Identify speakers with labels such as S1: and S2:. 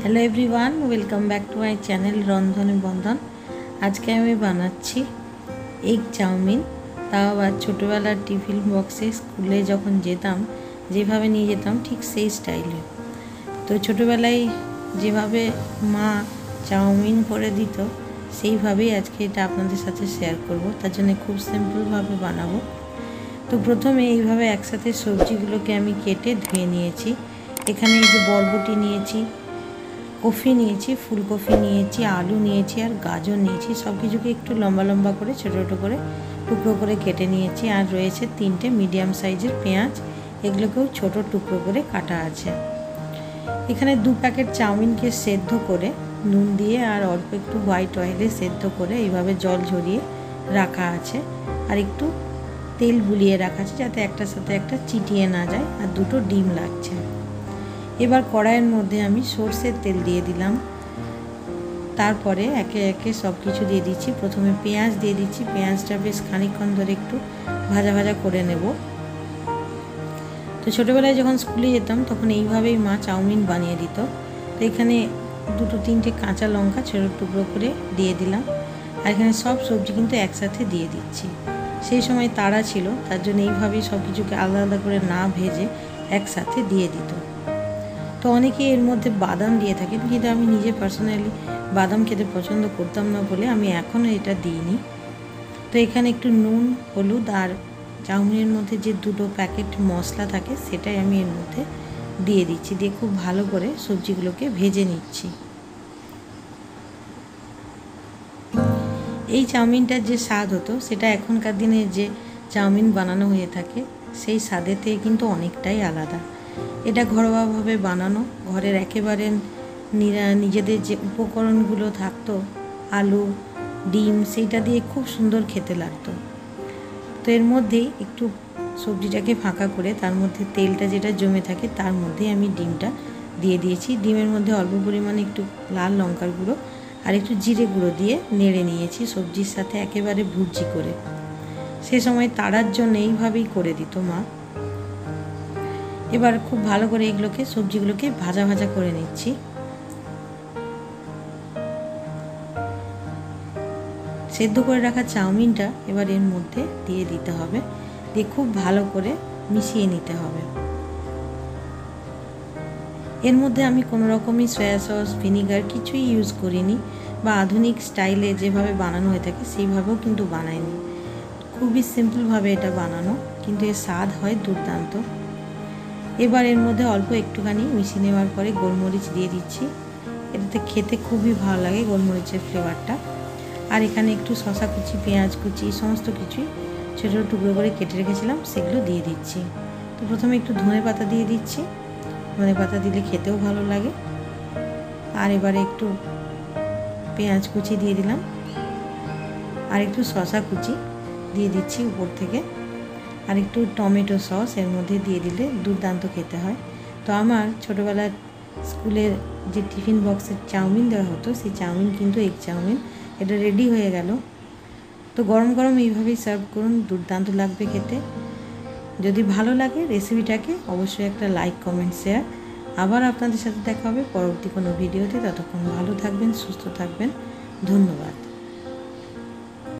S1: Hello everyone, welcome back to my channel রন্ধনে বন্ধন। আজকে আমি বানাচ্ছি এগ চাউমিন। তাও আবার ছোটোবেলার টিফিন বক্সে স্কুলে যখন যেতাম যেভাবে নিয়ে যেতাম ঠিক সেই স্টাইলে। তো ছোটোবেলায় যেভাবে মা চাউমিন করে দিত সেইভাবেই আজকে এটা আপনাদের সাথে শেয়ার করব। তার জন্য খুব সিম্পলভাবে বানাবো। তো প্রথমে এইভাবে একসাথে সবজিগুলোকে আমি কেটে ধুয়ে নিয়েছি। এখানে এই যে বরবটি নিয়েছি, কফি নিয়েছি, ফুলকপি নিয়েছি, আলু নিয়েছি আর গাজর নিয়েছি। সব কিছুকে একটু লম্বা লম্বা করে ছোটো ছোটো করে টুকরো করে কেটে নিয়েছি। আর রয়েছে 3টে মিডিয়াম সাইজের পেঁয়াজ, এগুলোকেও ছোট টুকরো করে কাটা আছে। এখানে 2 প্যাকেট চাউমিনকে সেদ্ধ করে নুন দিয়ে আর অল্প একটু হোয়াইট অয়েলে সেদ্ধ করে এইভাবে জল ঝরিয়ে রাখা আছে। আর একটু তেল বুলিয়ে রাখা আছে যাতে একটার সাথে একটা চিটিয়ে না যায়। আর 2টো ডিম লাগছে। এবার কড়াইয়ের মধ্যে আমি সরষের তেল দিয়ে দিলাম। তারপরে একে একে সব কিছু দিয়ে দিচ্ছি। প্রথমে পেঁয়াজ দিয়ে দিচ্ছি। পেঁয়াজটা বেশ খানিকক্ষণ ধরে একটু ভাজা ভাজা করে নেব। তো ছোটোবেলায় যখন স্কুলে যেতাম তখন এইভাবেই মা চাউমিন বানিয়ে দিত। তো এখানে 2-3টে কাঁচা লঙ্কা ছোটো টুকরো করে দিয়ে দিলাম। আর এখানে সব সবজি কিন্তু একসাথে দিয়ে দিচ্ছি। সেই সময় তাড়া ছিল, তার জন্য এইভাবেই সব কিছুকে আলাদা আলাদা করে না ভেজে একসাথে দিয়ে দিত। তো অনেকে এর মধ্যে বাদাম দিয়ে থাকেন, কিন্তু আমি নিজে পার্সোনালি বাদাম খেতে পছন্দ করতাম না বলে আমি এখনও এটা দিইনি। তো এখানে একটু নুন, হলুদ আর চাউমিনের মধ্যে যে 2টো প্যাকেট মশলা থাকে সেটাই আমি এর মধ্যে দিয়ে দিচ্ছি। দিয়ে খুব ভালো করে সবজিগুলোকে ভেজে নিচ্ছি। এই চাউমিনটার যে স্বাদ হতো সেটা এখনকার দিনে যে চাউমিন বানানো হয়ে থাকে সেই স্বাদের থেকে কিন্তু অনেকটাই আলাদা। এটা ঘরোয়াভাবে বানানো, ঘরের একেবারে নিজেদের যে উপকরণগুলো থাকতো, আলু, ডিম, সেইটা দিয়ে খুব সুন্দর খেতে লাগতো। তো এর মধ্যেই একটু সবজিটাকে ফাঁকা করে তার মধ্যে তেলটা যেটা জমে থাকে তার মধ্যে আমি ডিমটা দিয়ে দিয়েছি। ডিমের মধ্যে অল্প পরিমাণে একটু লাল লঙ্কার গুঁড়ো আর একটু জিরে গুঁড়ো দিয়ে নেড়ে নিয়েছি সবজির সাথে একেবারে ভুজি করে। সে সময় তাড়ার জন্য এইভাবেই করে দিত মা। এবার খুব ভালো করে এগুলোকে সবজিগুলোকে ভাজা ভাজা করে নিচ্ছি। সেদ্ধ করে রাখা চাউমিনটা এবার এর মধ্যে দিয়ে দিতে হবে। দিয়ে খুব ভালো করে মিশিয়ে নিতে হবে। এর মধ্যে আমি কোনো রকমই সয়া সস, ভিনিগার কিছুই ইউজ করিনি, বা আধুনিক স্টাইলে যেভাবে বানানো হয়ে থাকে সেইভাবেও কিন্তু বানাইনি। খুবই সিম্পলভাবে এটা বানানো, কিন্তু এর স্বাদ হয় দুর্দান্ত। এবার এর মধ্যে অল্প একটুখানি মিশিয়ে নেওয়ার পরে গোলমরিচ দিয়ে দিচ্ছি। এটাতে খেতে খুবই ভালো লাগে গোলমরিচের ফ্লেভারটা। আর এখানে একটু শসা কুচি, পেঁয়াজ কুচি, সমস্ত কিছুই ছোটো ছোটো টুকরো করে কেটে রেখেছিলাম সেগুলো দিয়ে দিচ্ছি। তো প্রথমে একটু ধনে পাতা দিয়ে দিচ্ছি, ধনে পাতা দিলে খেতেও ভালো লাগে। আর এবারে একটু পেঁয়াজ কুচি দিয়ে দিলাম আর একটু শসা কুচি দিয়ে দিচ্ছি উপর থেকে। আর একটু টমেটো সস এর মধ্যে দিয়ে দিলে দুর্দান্ত খেতে হয়। তো আমার ছোটোবেলার স্কুলের যে টিফিন বক্সের চাউমিন দেওয়া হতো সেই চাউমিন কিন্তু এগ চাউমিন, এটা রেডি হয়ে গেল। তো গরম গরম এইভাবেই সার্ভ করুন, দুর্দান্ত লাগবে খেতে। যদি ভালো লাগে রেসিপিটাকে অবশ্যই একটা লাইক, কমেন্ট, শেয়ার। আবার আপনাদের সাথে দেখা হবে পরবর্তী কোনো ভিডিওতে। ততক্ষণ ভালো থাকবেন, সুস্থ থাকবেন। ধন্যবাদ।